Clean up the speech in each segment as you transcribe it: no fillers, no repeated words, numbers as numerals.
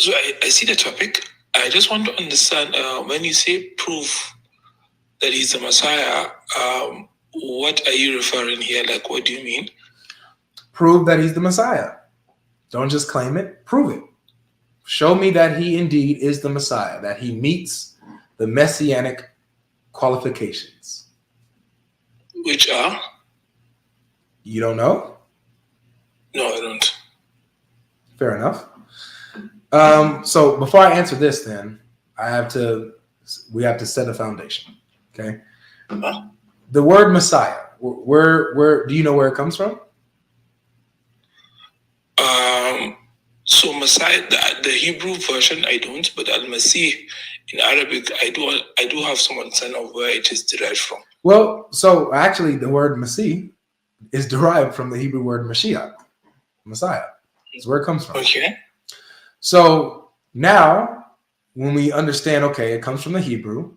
So I see the topic. I just want to understand when you say proof that he's the Messiah, what are you referring here? Like, what do you mean? Prove that he's the Messiah. Don't just claim it, prove it. Show me that he indeed is the Messiah, that he meets the messianic qualifications. Which are? You don't know? No, I don't. Fair enough. So before I answer this, then we have to set a foundation. Okay. Huh? The word Messiah. Where do you know where it comes from? So Messiah, the Hebrew version, I don't, but Al-Masih in Arabic, I do have some understanding of where it is derived from. Well, so actually, the word Masih is derived from the Hebrew word Mashiach, Messiah. That's where it comes from. Okay. So now, when we understand, okay, it comes from the Hebrew,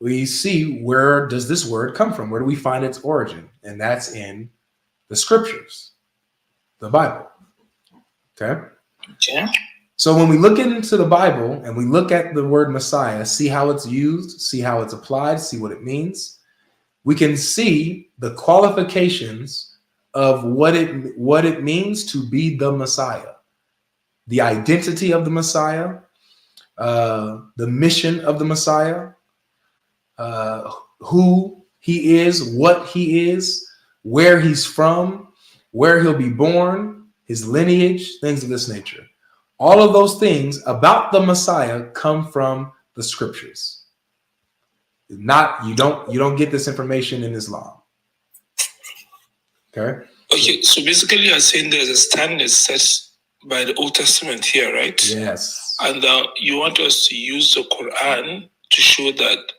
we see where does this word come from? Where do we find its origin? And that's in the scriptures, the Bible. Okay. Okay. So when we look into the Bible and we look at the word Messiah, see how it's used, see how it's applied, see what it means, we can see the qualifications of what it means to be the Messiah, the identity of the Messiah, the mission of the Messiah, who he is, what he is, where he's from, where he'll be born, his lineage, things of this nature. All of those things about the Messiah come from the scriptures. You don't get this information in Islam. Okay. Okay, so basically you're saying there's a standard set by the Old Testament here, right? Yes. And you want us to use the Quran to show that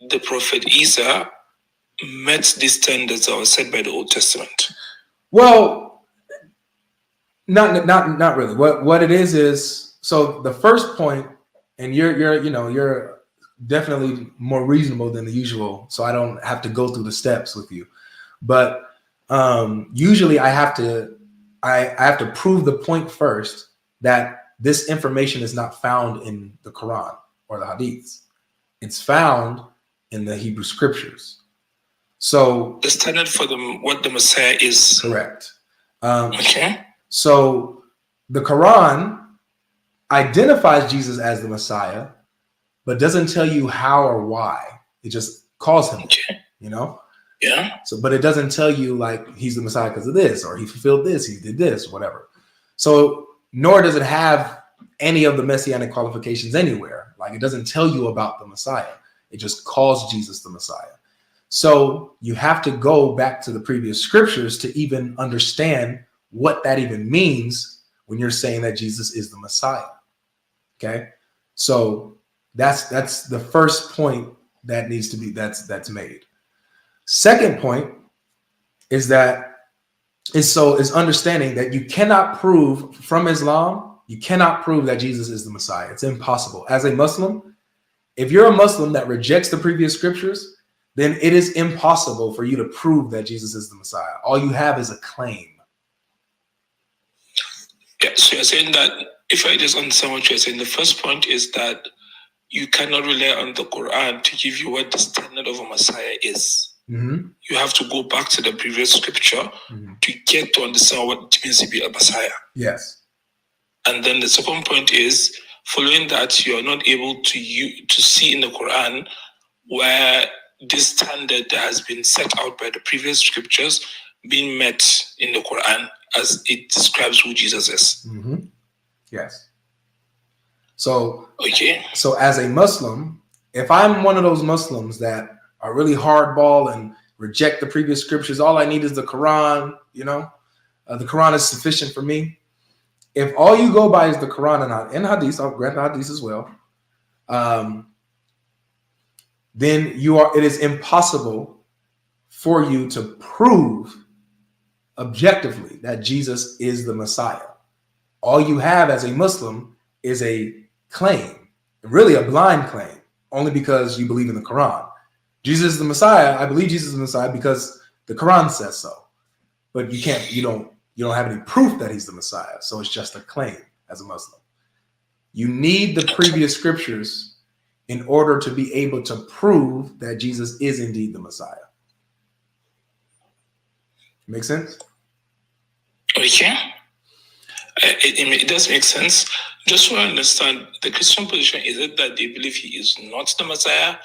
the Prophet Isa met these standards that were set by the Old Testament. Well, not really. What it is so the first point, and you're definitely more reasonable than the usual, so I don't have to go through the steps with you. But usually I have to prove the point first that this information is not found in the Quran or the Hadiths. It's found in the Hebrew scriptures. So the standard for what the Messiah is. Correct. Okay. So the Quran identifies Jesus as the Messiah, but doesn't tell you how or why. It just calls him. Okay. Yeah. So, but it doesn't tell you like he's the Messiah because of this, or he fulfilled this, he did this, whatever. So, nor does it have any of the messianic qualifications anywhere. Like it doesn't tell you about the Messiah. It just calls Jesus the Messiah. So you have to go back to the previous scriptures to even understand what that even means when you're saying that Jesus is the Messiah. Okay. So that's the first point that needs to be that's made. Second point is understanding that you cannot prove from Islam, you cannot prove that Jesus is the Messiah. It's impossible. As a Muslim, if you're a Muslim that rejects the previous scriptures, then it is impossible for you to prove that Jesus is the Messiah. All you have is a claim. Yeah, so you're saying that, if I just understand what you're saying, the first point is that you cannot rely on the Quran to give you what the standard of a Messiah is. Mm-hmm. You have to go back to the previous scripture to get to understand what it means to be a Messiah. Yes. And then the second point is, following that, you are not able to see in the Quran where this standard that has been set out by the previous scriptures being met in the Quran as it describes who Jesus is. Mm-hmm. Yes. So, okay. So as a Muslim, if I'm one of those Muslims that are really hardball and reject the previous scriptures, all I need is the Quran, the Quran is sufficient for me. If all you go by is the Quran and Hadith, I'll grant the Hadith as well, then it is impossible for you to prove objectively that Jesus is the Messiah. All you have as a Muslim is a claim, really a blind claim, only because you believe in the Quran. Jesus is the Messiah. I believe Jesus is the Messiah because the Quran says so. But you don't have any proof that he's the Messiah. So it's just a claim as a Muslim. You need the previous scriptures in order to be able to prove that Jesus is indeed the Messiah. Make sense? Okay. It does make sense. Just so I understand, the Christian position, is it that they believe he is not the Messiah,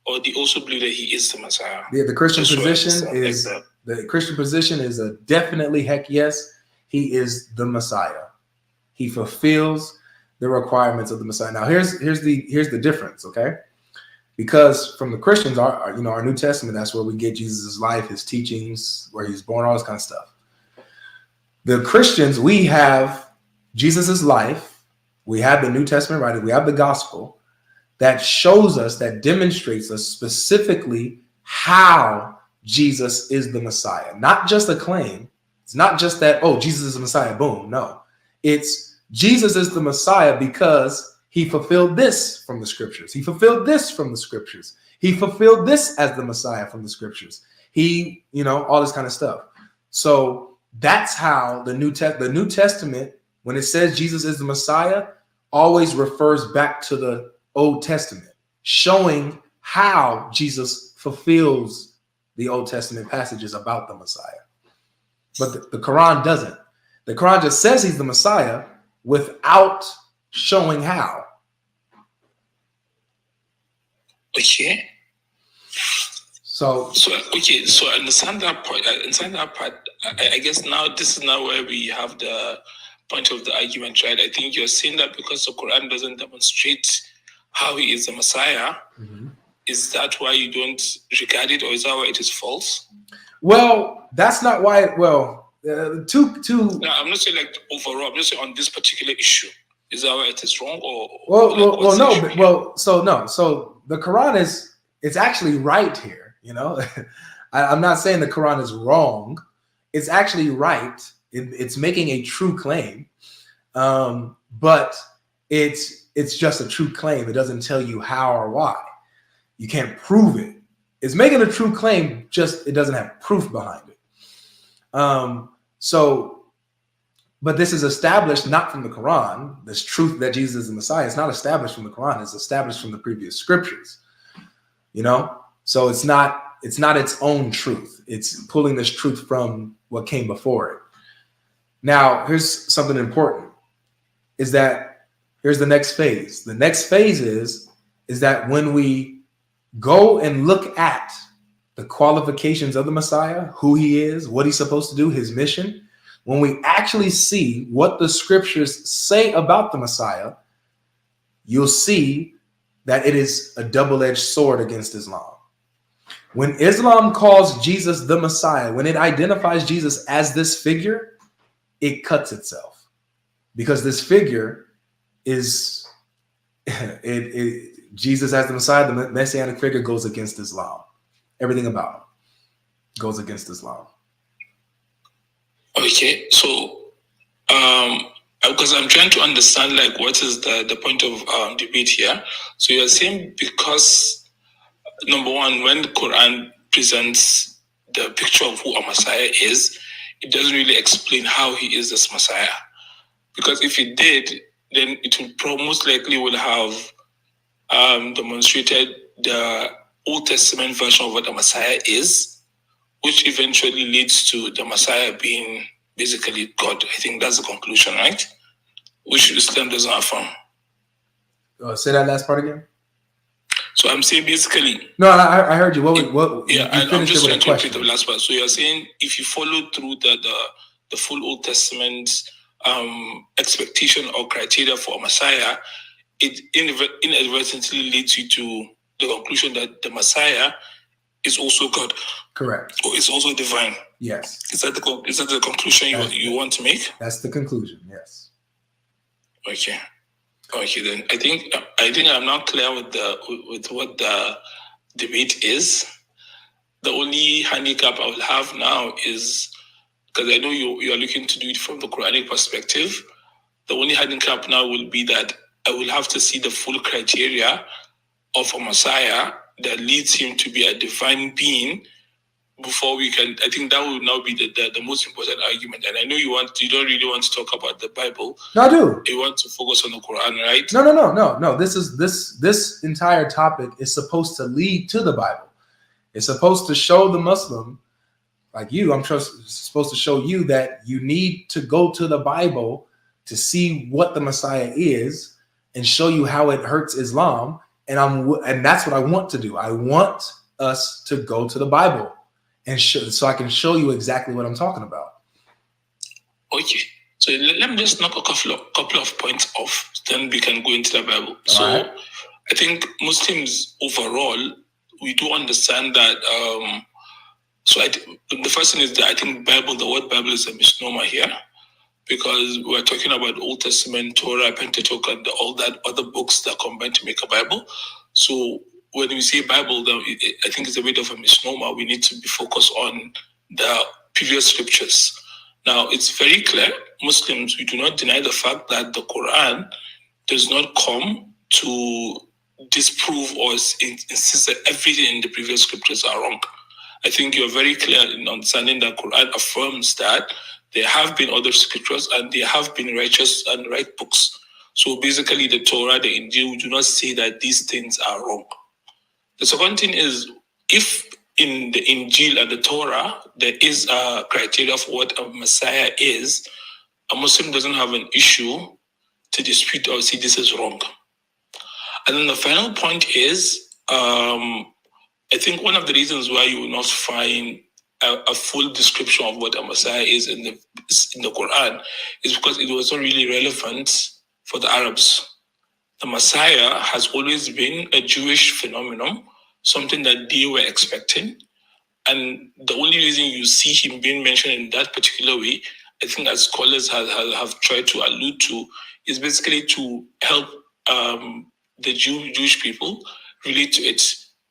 or they also believe that he is the Messiah? Yeah, the Christian Just so I position understand, is like the Christian position is a definitely heck yes. He is the Messiah. He fulfills the requirements of the Messiah. Now, here's the difference, okay? Because from the Christians, our New Testament, that's where we get Jesus' life, his teachings, where he's born, all this kind of stuff. The Christians, we have Jesus' life, we have the New Testament writing, we have the gospel that shows us, that demonstrates us specifically how Jesus is the Messiah. Not just a claim. It's not just that, oh, Jesus is the Messiah, boom. No, it's Jesus is the Messiah because he fulfilled this from the scriptures. He fulfilled this from the scriptures. He fulfilled this as the Messiah from the scriptures. He, all this kind of stuff. So that's how the New Testament, when it says Jesus is the Messiah, always refers back to the Old Testament, showing how Jesus fulfills the Old Testament passages about the Messiah. But the Quran doesn't. The Quran just says he's the Messiah without showing how. Okay. So I understand that point. I guess now this is now where we have the point of the argument, right? I think you're saying that because the Quran doesn't demonstrate how he is the Messiah, is that why you don't regard it, or is that why it is false? Well, that's not why. Two. No, I'm not saying like overall. I'm just saying on this particular issue. Is that why it is wrong, or So the Quran it's actually right here. I'm not saying the Quran is wrong. It's actually right. It's making a true claim, but it's just a true claim. It doesn't tell you how or why. You can't prove it. It's making a true claim, just it doesn't have proof behind it. But this is established not from the Quran. This truth that Jesus is the Messiah is not established from the Quran. It's established from the previous scriptures. So it's not its own truth. It's pulling this truth from what came before it. Now, here's something important, is that here's the next phase. The next phase is that when we go and look at the qualifications of the Messiah, who he is, what he's supposed to do, his mission, when we actually see what the scriptures say about the Messiah, you'll see that it is a double-edged sword against Islam. When Islam calls Jesus the Messiah, when it identifies Jesus as this figure, it cuts itself, because this figure is Jesus as the Messiah, the messianic figure, goes against Islam. Everything about him goes against Islam. Okay, so because I'm trying to understand like what is the point of debate here. So you're saying because number one, when the Quran presents the picture of who a Messiah is, it doesn't really explain how he is this Messiah. Because if it did, then it would most likely would have demonstrated the Old Testament version of what the Messiah is, which eventually leads to the Messiah being basically God. I think that's the conclusion, right? Which Islam doesn't affirm. Say that last part again. So I'm saying basically. No, I heard you. I'm just trying to repeat the last part. So you're saying if you follow through the full Old Testament expectation or criteria for a Messiah, it inadvertently leads you to the conclusion that the Messiah is also God. Correct. Or is also divine. Yes. Is that the conclusion you want to make? That's the conclusion. Yes. Okay. Then I think I'm not clear with what the debate is. The only handicap I will have now is, because I know you are looking to do it from the Quranic perspective, the only handicap now will be that I will have to see the full criteria of a Messiah that leads him to be a divine being before we can, I think that will now be the most important argument. And I know you don't really want to talk about the Bible. No, I do. You want to focus on the Quran, right? No. This entire topic is supposed to lead to the Bible. It's supposed to show the Muslim, like you, I'm supposed to show you that you need to go to the Bible to see what the Messiah is and show you how it hurts Islam. And that's what I want to do. I want us to go to the Bible and so I can show you exactly what I'm talking about. Okay. So let me just knock a couple of points off, then we can go into the Bible. All so right. I think Muslims overall, we do understand that. The first thing is that I think the word Bible is a misnomer here, because we're talking about Old Testament, Torah, Pentateuch, and all that other books that combine to make a Bible. So when we say Bible, I think it's a bit of a misnomer. We need to be focused on the previous scriptures. Now, it's very clear, Muslims, we do not deny the fact that the Quran does not come to disprove or insist that everything in the previous scriptures are wrong. I think you're very clear in understanding that Quran affirms that there have been other scriptures and there have been righteous and right books. So basically the Torah, the Injil, we do not say that these things are wrong. The second thing is, if in the Injil and the Torah, there is a criteria for what a Messiah is, a Muslim doesn't have an issue to dispute or say this is wrong. And then the final point is, I think one of the reasons why you will not find a full description of what a Messiah is in the Quran is because it was not really relevant for the Arabs. The Messiah has always been a Jewish phenomenon, something that they were expecting. And the only reason you see him being mentioned in that particular way, I think as scholars have tried to allude to, is basically to help the Jewish people relate to it,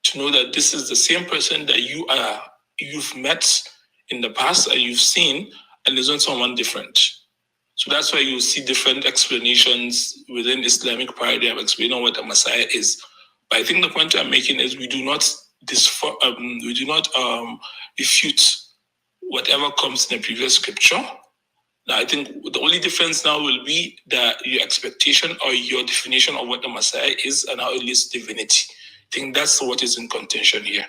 to know that this is the same person that you've met in the past and you've seen, and there's not someone different. So that's why you see different explanations within Islamic paradigm explaining what a Messiah is. But I think the point I'm making is we do not refute whatever comes in the previous scripture. Now, I think the only difference now will be that your expectation or your definition of what the Messiah is and how it leads to divinity. I think that's what is in contention here.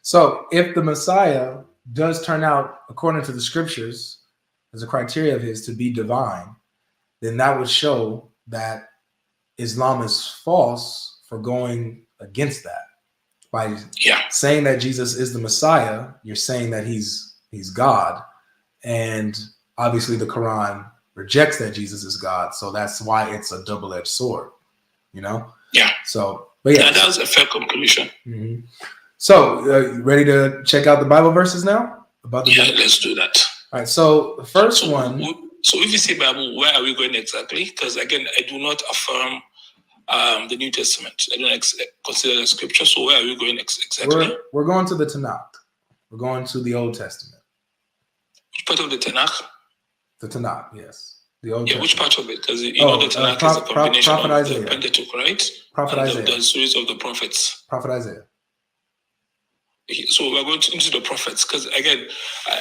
So if the Messiah does turn out, according to the scriptures, as a criteria of his to be divine, then that would show that Islam is false for going against that. By saying that Jesus is the Messiah, you're saying that he's God. And obviously the Quran rejects that Jesus is God. So that's why it's a double-edged sword, you know? Yeah. So, but yeah. That was a fair conclusion. Mm-hmm. So, you ready to check out the Bible verses now? Let's do that. All right. So the first one. So if you say Bible, where are we going exactly? Because again, I do not affirm the New Testament. I don't consider the scripture. So where are we going exactly? We're going to the Tanakh. We're going to the Old Testament. Which part of the Tanakh? The Tanakh, yes. The Old Testament. Which part of it? Because you know the Tanakh is a combination of Isaiah. The Pentateuch, right? Prophet and Isaiah. The stories of the prophets. Prophet Isaiah. So we're going into the prophets because, again,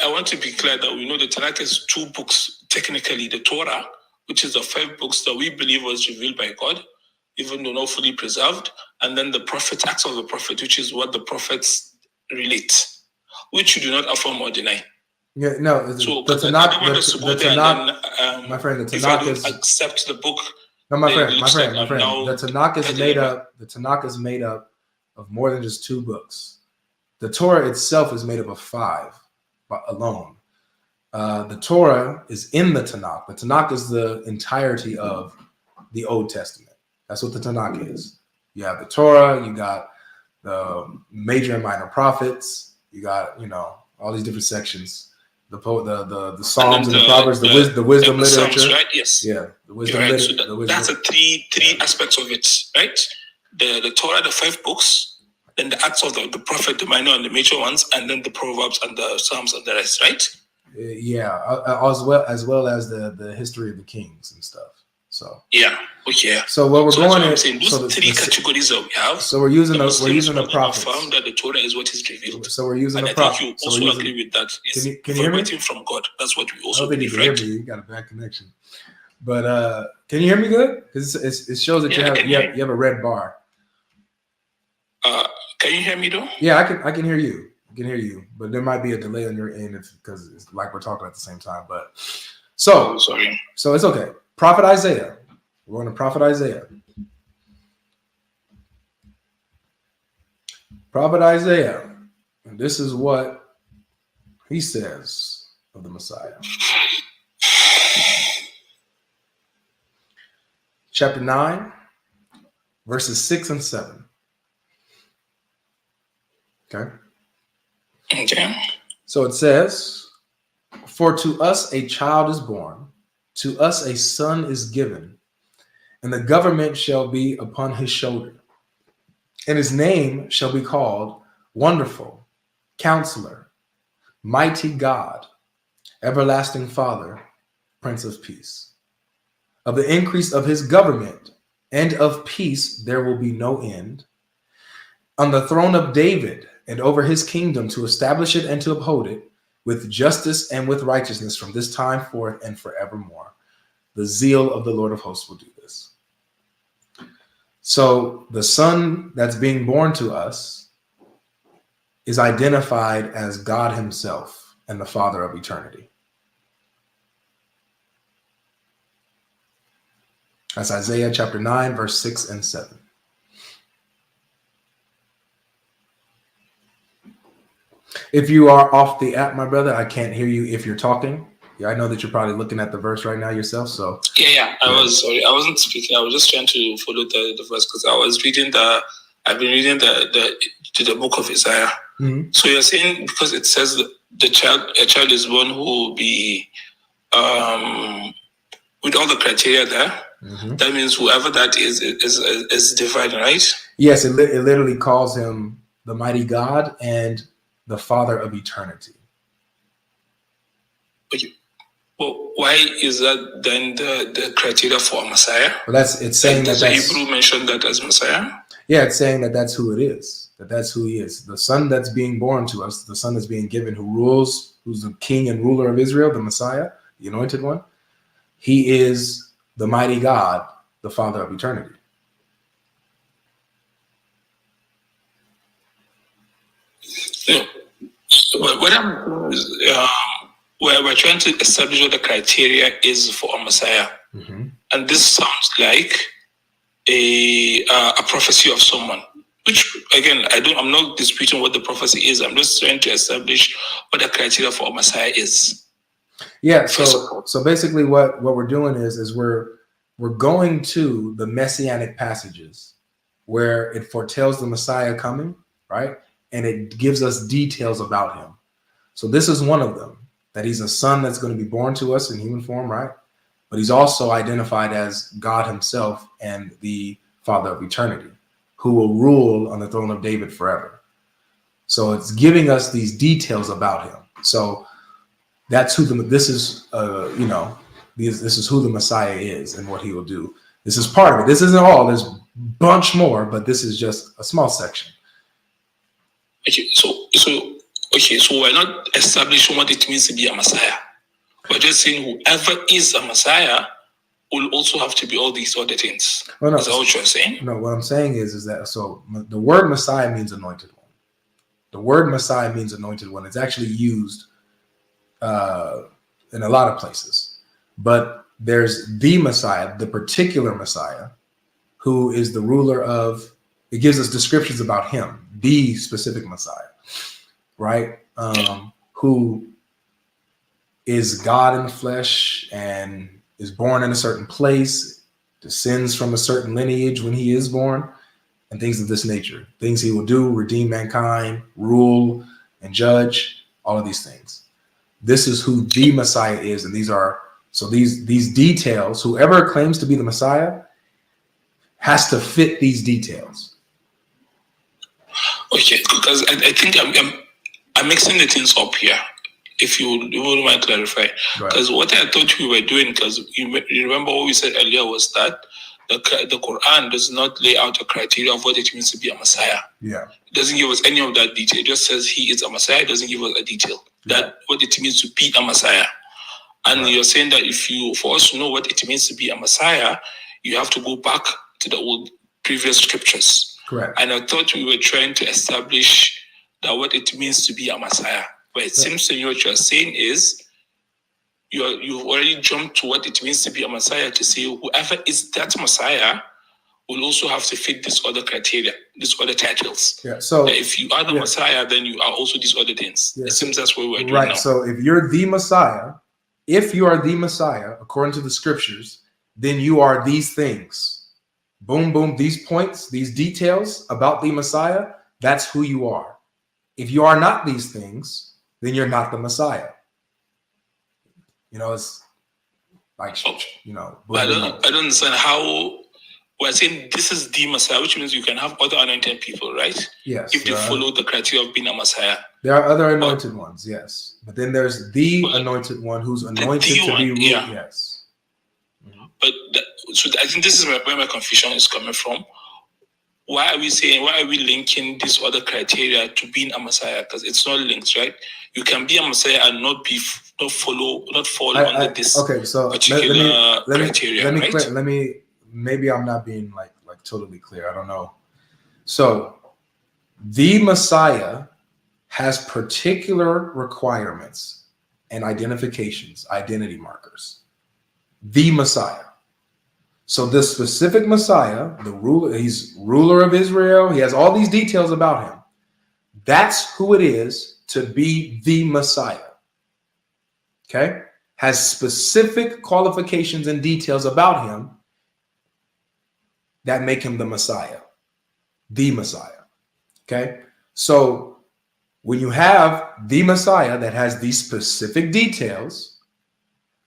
I want to be clear that we know the Tanakh is 2 books, technically. The Torah, which is the 5 books that we believe was revealed by God, even though not fully preserved, and then the prophets, Acts of the Prophet, which is what the prophets relate, which you do not affirm or deny. Yeah, no. So the Tanakh, my friend, the Tanakh if I don't is accept the book. No, my friend. The Tanakh is made up. The Tanakh is made up of more than just 2 books. The Torah itself is made up of 5 alone. The Torah is in the Tanakh. The Tanakh is the entirety of the Old Testament. That's what the Tanakh is. You have the Torah, you got the major and minor prophets, you got, all these different sections. The Psalms and the Proverbs, the wisdom literature. Psalms, right? Yes. Yeah. The wisdom literature. So that's the three aspects of it, right? The Torah, the 5 books, then the Acts of the Prophet, the minor and the major ones, and then the Proverbs and the Psalms and the rest, right? Yeah, as well as the history of the kings and stuff. So yeah, okay. So what we're going I'm at, saying those three categories that we have. So we're using the prophets. Affirm that the Torah is what is revealed. So we're using and the prophets. I think you also agree with that. Can you hear me? From God. That's what we also believe, right? You got a bad connection. But can you hear me good? Because it shows that you have a red bar. Can you hear me though? Yeah, I can hear you. I can hear you, but there might be a delay on your end because it's like we're talking at the same time. But sorry. So it's okay. Prophet Isaiah. We're going to Prophet Isaiah. Prophet Isaiah. And this is what he says of the Messiah. Chapter 9, verses 6 and 7. Okay. So it says, "For to us a child is born, to us a son is given, and the government shall be upon his shoulder. And his name shall be called Wonderful, Counselor, Mighty God, Everlasting Father, Prince of Peace. Of the increase of his government and of peace there will be no end. On the throne of David and over his kingdom, to establish it and to uphold it with justice and with righteousness from this time forth and forevermore. The zeal of the Lord of hosts will do this." So the son that's being born to us is identified as God himself and the Father of eternity. That's Isaiah chapter 9, verse 6 and 7. If you are off the app, my brother, I can't hear you if you're talking. Yeah, I know that you're probably looking at the verse right now yourself. So yeah. I was sorry. I wasn't speaking. I was just trying to follow the verse because I was reading I've been reading the book of Isaiah. Mm-hmm. So you're saying because it says that a child is born who will be with all the criteria there. Mm-hmm. That means whoever that is divine, right? Yes, it literally calls him the mighty God and the Father of eternity. Okay. Well, why is that then the criteria for a Messiah? Well, it's saying that the Hebrew mentioned that as Messiah. Yeah, it's saying that that's who it is. That's who he is. The son that's being born to us, the son that's being given, who rules, who's the king and ruler of Israel, the Messiah, the anointed one. He is the mighty God, the Father of eternity. Yeah. What we're trying to establish what the criteria is for a Messiah. Mm-hmm. And this sounds like a prophecy of someone, which again, I'm not disputing what the prophecy is. I'm just trying to establish what the criteria for a Messiah is. Yeah. So basically what we're doing is we're going to the messianic passages where it foretells the Messiah coming, right? And it gives us details about him. So this is one of them, that he's a son that's going to be born to us in human form, right? But he's also identified as God himself and the Father of eternity, who will rule on the throne of David forever. So it's giving us these details about him. So that's who this is who the Messiah is and what he will do. This is part of it. This isn't all. There's a bunch more, but this is just a small section. Okay, so we're not establishing what it means to be a Messiah. We're just saying whoever is a Messiah will also have to be all these other things. Well, no, is that what you're saying? No, what I'm saying is that so the word Messiah means anointed one. The word Messiah means anointed one. It's actually used in a lot of places. But there's the Messiah, the particular Messiah, who is the ruler of, it gives us descriptions about him, the specific Messiah, right? Who is God in the flesh and is born in a certain place, descends from a certain lineage when he is born, and things of this nature. Things he will do, redeem mankind, rule and judge, all of these things. This is who the Messiah is, and these details, whoever claims to be the Messiah has to fit these details. Okay, because I think I'm mixing the things up here. if you wouldn't mind clarifying. Because what I thought we were doing, because you remember what we said earlier was that the Quran does not lay out a criteria of what it means to be a Messiah. Yeah. It doesn't give us any of that detail. It just says he is a Messiah. It doesn't give us a detail. That what it means to be a Messiah. And you're saying that for us to know what it means to be a Messiah, you have to go back to the old previous scriptures. Correct. And I thought we were trying to establish that what it means to be a Messiah. But it seems to me what you're saying is you've already jumped to what it means to be a Messiah to say whoever is that Messiah will also have to fit this other criteria, these other titles. Yeah. So if you are the Messiah, then you are also these other things. Yeah. It seems that's what we're doing right. now. So if you are the Messiah, according to the scriptures, then you are these things. Boom, boom, these points, these details about the Messiah, that's who you are. If you are not these things, then you're not the Messiah. It's like, But I don't understand how we're saying this is the Messiah, which means you can have other anointed people, right? Yes. If they follow the criteria of being a Messiah. There are other anointed ones, yes. But then there's the anointed one who's anointed to be ruled. Yes. Mm-hmm. But so I think this is where my confusion is coming from. Why are we linking this other criteria to being a Messiah? Because it's not linked, right? You can be a Messiah and not fall under this particular criteria. Maybe I'm not being like totally clear. I don't know. So the Messiah has particular requirements and identifications, identity markers. The Messiah. So this specific Messiah, the ruler, he's ruler of Israel. He has all these details about him. That's who it is to be the Messiah. Okay? Has specific qualifications and details about him that make him the Messiah. The Messiah. Okay? So when you have the Messiah that has these specific details,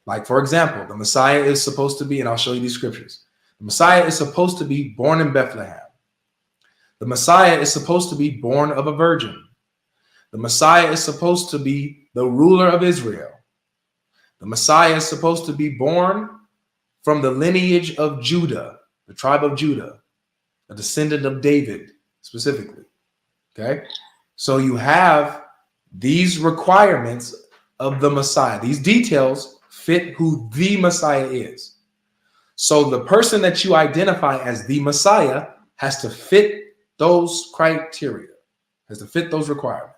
like, for example, the Messiah is supposed to be, and I'll show you these scriptures. The Messiah is supposed to be born in Bethlehem. The Messiah is supposed to be born of a virgin. The Messiah is supposed to be the ruler of Israel. The Messiah is supposed to be born from the lineage of Judah, the tribe of Judah, a descendant of David specifically. Okay? So you have these requirements of the Messiah. These details fit who the Messiah is. So the person that you identify as the Messiah has to fit those criteria, has to fit those requirements.